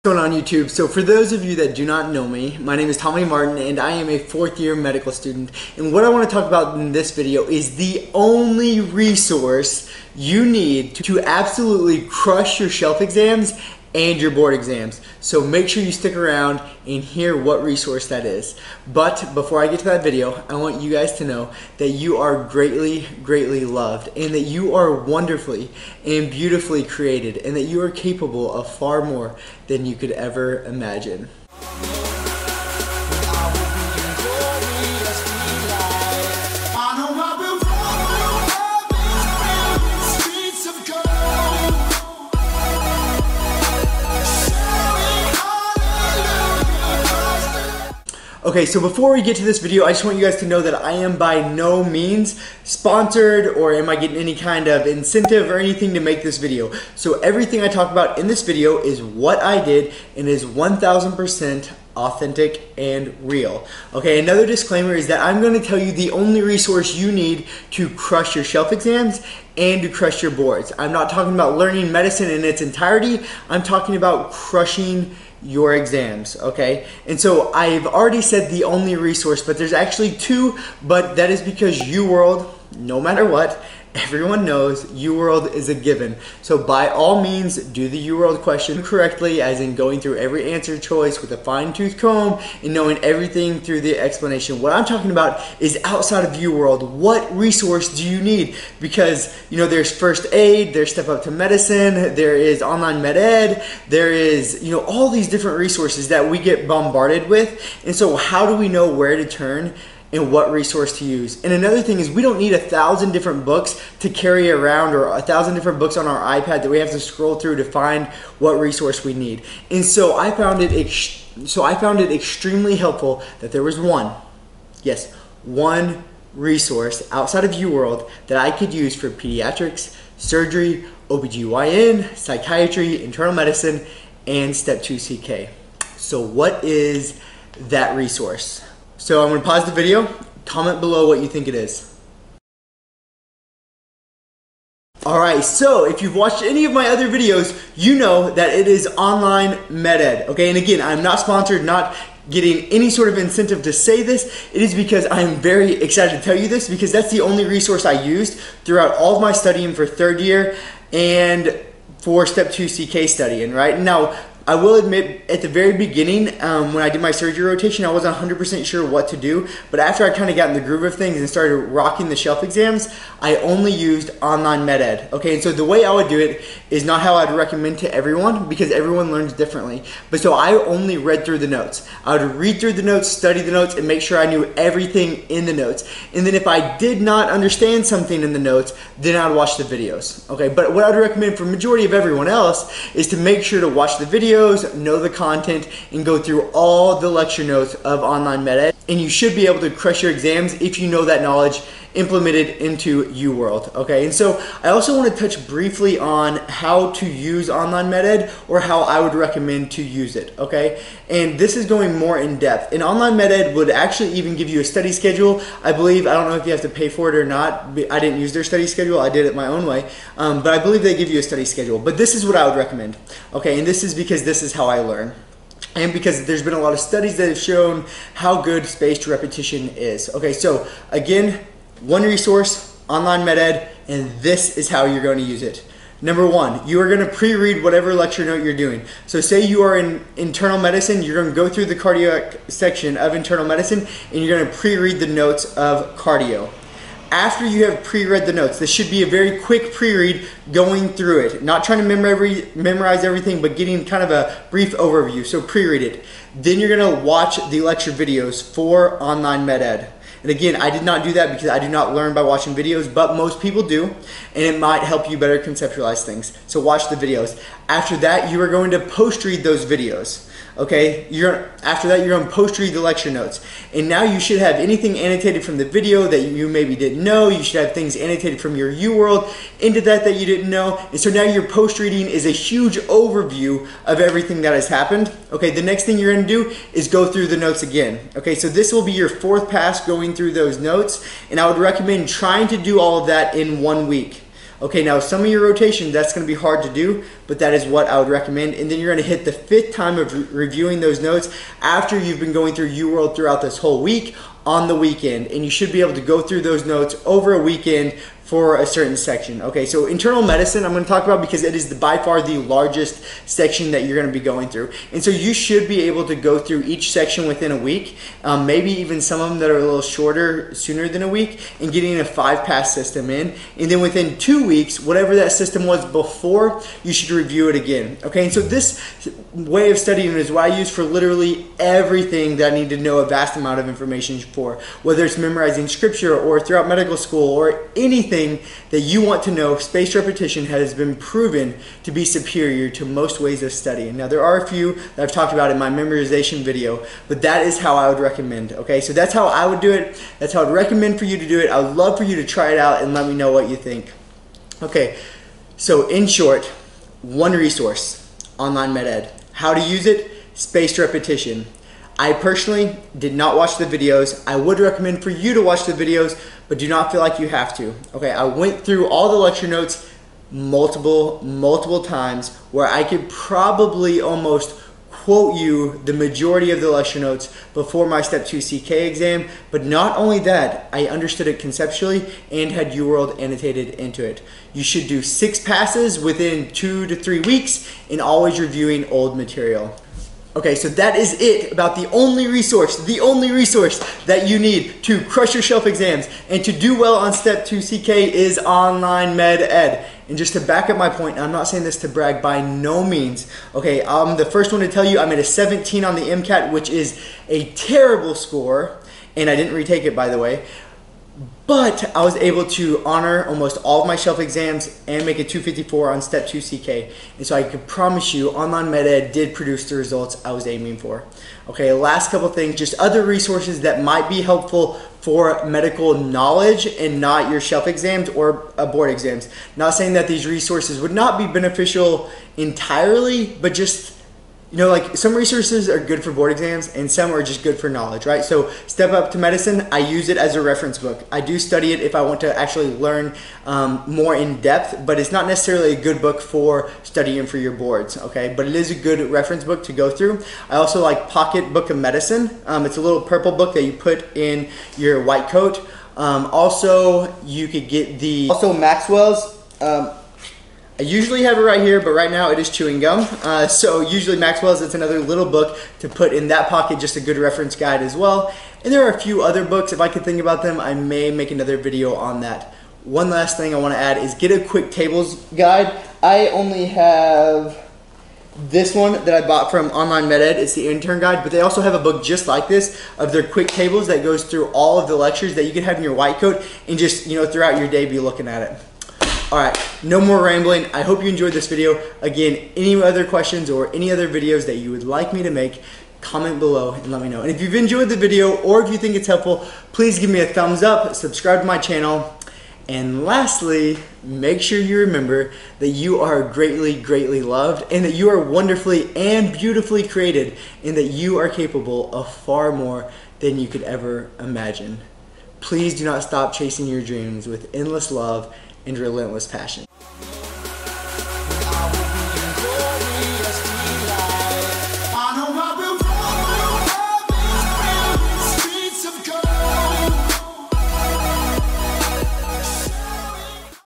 Going on YouTube. So for those of you that do not know me, my name is Tommy Martin and I am a fourth year medical student, and what I want to talk about in this video is the only resource you need to absolutely crush your shelf exams and your board exams. So make sure you stick around and hear what resource that is. But before I get to that video, I want you guys to know that you are greatly loved, and that you are wonderfully and beautifully created, and that you are capable of far more than you could ever imagine. Okay, so before we get to this video, I just want you guys to know that I am by no means sponsored, or am I getting any kind of incentive or anything to make this video. So everything I talk about in this video is what I did and is 1000% authentic and real. Okay, another disclaimer is that I'm going to tell you the only resource you need to crush your shelf exams and to crush your boards. I'm not talking about learning medicine in its entirety. I'm talking about crushing your exams, okay? And so I've already said the only resource, but there's actually two, but that is because UWorld, no matter what, everyone knows UWorld is a given. So by all means, do the UWorld question correctly, as in going through every answer choice with a fine-tooth comb and knowing everything through the explanation. What I'm talking about is outside of UWorld. What resource do you need? Because, you know, there's first aid, there's step up to medicine, there is online med ed, there is, you know, all these different resources that we get bombarded with. And so how do we know where to turn and what resource to use? And another thing is, we don't need 1,000 different books to carry around, or 1,000 different books on our iPad that we have to scroll through to find what resource we need. And so I found it extremely helpful that there was one resource outside of UWorld that I could use for pediatrics, surgery, OBGYN, psychiatry, internal medicine, and step 2 CK. So what is that resource? So I'm going to pause the video, comment below what you think it is. Alright, so if you've watched any of my other videos, you know that it is online med ed, okay? And again, I'm not sponsored, not getting any sort of incentive to say this. It is because I am very excited to tell you this, because that's the only resource I used throughout all of my studying for third year and for step 2 CK studying, right? Now, I will admit, at the very beginning, when I did my surgery rotation, I wasn't 100% sure what to do. But after I kind of got in the groove of things and started rocking the shelf exams, I only used online med ed. Okay, and so the way I would do it is not how I'd recommend to everyone, because everyone learns differently. But so I only read through the notes. I would read through the notes, study the notes, and make sure I knew everything in the notes. And then if I did not understand something in the notes, then I'd watch the videos. Okay, but what I would recommend for majority of everyone else is to make sure to watch the videos, know the content, and go through all the lecture notes of online med ed, and you should be able to crush your exams if you know that knowledge implemented into UWorld. Okay, and so I also want to touch briefly on how to use online med ed, or how I would recommend to use it. Okay, and this is going more in depth. And online med ed would actually even give you a study schedule, I believe. I don't know if you have to pay for it or not. I didn't use their study schedule, I did it my own way, but I believe they give you a study schedule. But this is what I would recommend. Okay, and this is because this is how I learn, and because there's been a lot of studies that have shown how good spaced repetition is. Okay, so again, one resource, online med ed, and this is how you're going to use it. Number one, you are going to pre-read whatever lecture note you're doing. So say you are in internal medicine, you're going to go through the cardiac section of internal medicine, and you're going to pre-read the notes of cardio. After you have pre-read the notes, this should be a very quick pre-read going through it. Not trying to memorize everything, but getting kind of a brief overview. So pre-read it. Then you're going to watch the lecture videos for online med ed. And again, I did not do that because I do not learn by watching videos, but most people do, and it might help you better conceptualize things. So watch the videos. After that, you are going to post-read those videos. Okay, after that, you're going to post-read the lecture notes. And now you should have anything annotated from the video that you maybe didn't know. You should have things annotated from your UWorld into that you didn't know. And so now your post-reading is a huge overview of everything that has happened. Okay, the next thing you're going to do is go through the notes again. Okay, so this will be your fourth pass going through those notes. And I would recommend trying to do all of that in 1 week. Okay, now some of your rotations, that's going to be hard to do, but that is what I would recommend. And then you're going to hit the 5th time of reviewing those notes after you've been going through UWorld throughout this whole week on the weekend. And you should be able to go through those notes over a weekend for a certain section. Okay, so internal medicine I'm going to talk about because it is by far the largest section that you're going to be going through. And so you should be able to go through each section within a week, maybe even some of them that are a little shorter sooner than a week, and getting a 5-pass system in. And then within 2 weeks, whatever that system was before, you should review it again. Okay, and so this way of studying is what I use for literally everything that I need to know a vast amount of information for, whether it's memorizing scripture or throughout medical school or anything that you want to know. Spaced repetition has been proven to be superior to most ways of studying. Now there are a few that I've talked about in my memorization video, but that is how I would recommend. Okay, so that's how I would do it. That's how I'd recommend for you to do it. I would love for you to try it out and let me know what you think. Okay, so in short, one resource, Online MedEd. How to use it? Spaced repetition. I personally did not watch the videos. I would recommend for you to watch the videos, but do not feel like you have to. Okay, I went through all the lecture notes multiple times where I could probably almost quote you the majority of the lecture notes before my Step 2 CK exam, but not only that, I understood it conceptually and had UWorld annotated into it. You should do 6 passes within 2 to 3 weeks and always reviewing old material. Okay, so that is it about the only resource that you need to crush your shelf exams and to do well on Step 2 CK is Online MedEd. And just to back up my point, I'm not saying this to brag by no means. Okay, I'm the first one to tell you I made a 17 on the MCAT, which is a terrible score, and I didn't retake it, by the way. But I was able to honor almost all of my shelf exams and make a 254 on Step 2 CK. And so I can promise you Online MedEd did produce the results I was aiming for. Okay, last couple things, just other resources that might be helpful for medical knowledge and not your shelf exams or board exams. Not saying that these resources would not be beneficial entirely, but just, you know, like some resources are good for board exams and some are just good for knowledge, right? So Step Up to Medicine, I use it as a reference book. I do study it if I want to actually learn more in depth, but it's not necessarily a good book for studying for your boards, okay? But it is a good reference book to go through. I also like Pocket Book of Medicine. It's a little purple book that you put in your white coat. Also, you could get also Maxwell's. I usually have it right here, but right now it is chewing gum. So usually Maxwell's, it's another little book to put in that pocket, just a good reference guide as well. And there are a few other books, if I could think about them, I may make another video on that. One last thing I want to add is get a quick tables guide. I only have this one that I bought from Online MedEd. It's the intern guide, but they also have a book just like this of their quick tables that goes through all of the lectures that you can have in your white coat and just, you know, throughout your day be looking at it. All right, no more rambling. I hope you enjoyed this video. Again, any other questions or any other videos that you would like me to make, comment below and let me know. And if you've enjoyed the video or if you think it's helpful, please give me a thumbs up, subscribe to my channel, and lastly, make sure you remember that you are greatly loved and that you are wonderfully and beautifully created and that you are capable of far more than you could ever imagine. Please do not stop chasing your dreams with endless love and relentless passion.